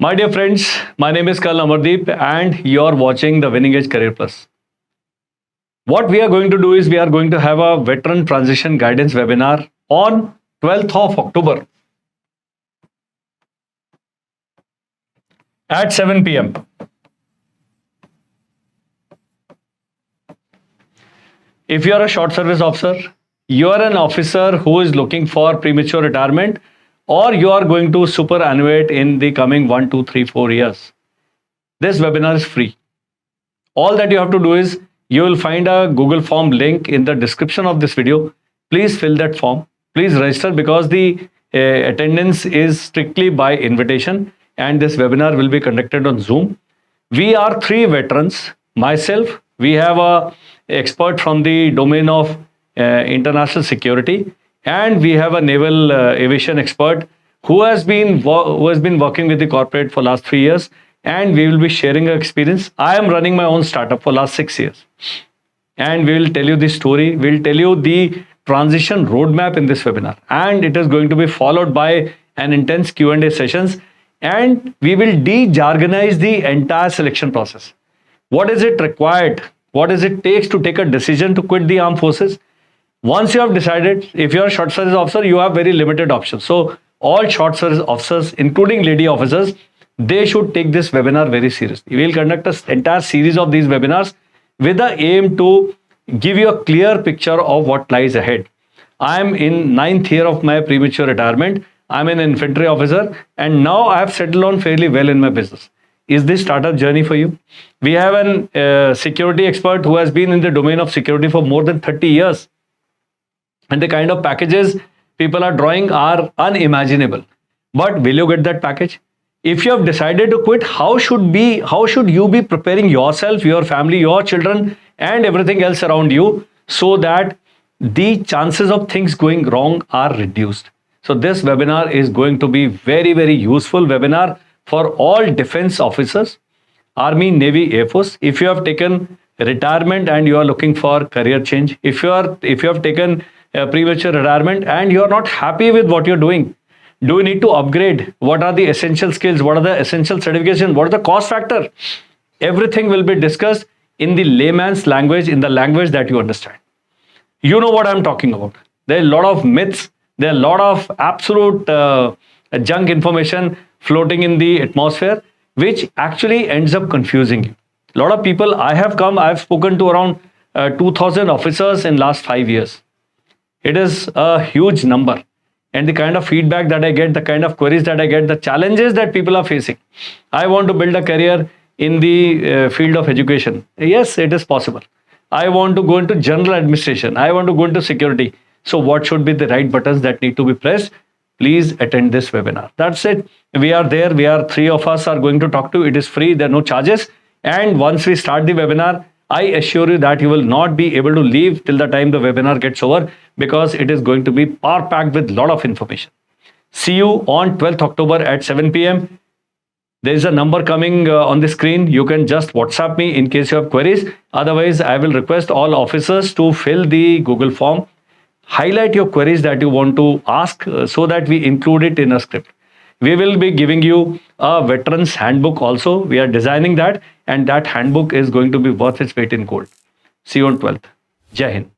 My dear friends, my name is Kal Amardeep and you're watching the Winning Edge Career Plus. What we are going to do is we are going to have a veteran transition guidance webinar on 12th of October at 7 p.m. If you are a short service officer, you are an officer who is looking for premature retirement, or you are going to superannuate in the coming 1, 2, 3, 4 years. This webinar is free. All that you have to do is you will find a Google form link in the description of this video. Please fill that form. Please register because the attendance is strictly by invitation and this webinar will be conducted on Zoom. We are 3 veterans. Myself, we have a expert from the domain of international security, and we have a naval aviation expert who has been working with the corporate for last 3 years, and we will be sharing our experience. I am running my own startup for last 6 years, and we will tell you the story. We'll tell you the transition roadmap in this webinar, and it is going to be followed by an intense Q&A sessions, and we will de-jargonize the entire selection process. What is it required? What does it takes to take a decision to quit the armed forces? Once you have decided, if you are a short service officer, you have very limited options. So all short service officers, including lady officers, they should take this webinar very seriously. We will conduct an entire series of these webinars with the aim to give you a clear picture of what lies ahead. I am in 9th year of my premature retirement. I'm an infantry officer, and now I have settled on fairly well in my business. Is this startup journey for you? We have a security expert who has been in the domain of security for more than 30 years. And the kind of packages people are drawing are unimaginable. But will you get that package? If you have decided to quit, how should you be preparing yourself, your family, your children, and everything else around you so that the chances of things going wrong are reduced? So this webinar is going to be very, very useful webinar for all defense officers, Army, Navy, Air Force. If you have taken retirement and you are looking for career change, if you have taken premature retirement and you are not happy with what you're doing, do you need to upgrade? What are the essential skills? What are the essential certifications? What is the cost factor? Everything will be discussed in the layman's language, in the language that you understand. You know what I'm talking about. There are a lot of myths. There are a lot of absolute junk information floating in the atmosphere, which actually ends up confusing you. A lot of people, I've spoken to around 2,000 officers in last 5 years. It is a huge number. And the kind of feedback that I get, the kind of queries that I get, the challenges that people are facing. I want to build a career in the field of education. Yes, it is possible. I want to go into general administration. I want to go into security. So what should be the right buttons that need to be pressed? Please attend this webinar. That's it. We are there. We are 3 of us are going to talk to. It is free. There are no charges. And once we start the webinar, I assure you that you will not be able to leave till the time the webinar gets over, because it is going to be power packed with a lot of information. See you on 12th October at 7 p.m. There is a number coming on the screen. You can just WhatsApp me in case you have queries. Otherwise, I will request all officers to fill the Google form. Highlight your queries that you want to ask so that we include it in a script. We will be giving you a veterans handbook also. We are designing that, and that handbook is going to be worth its weight in gold. See you on 12th. Jai Hind.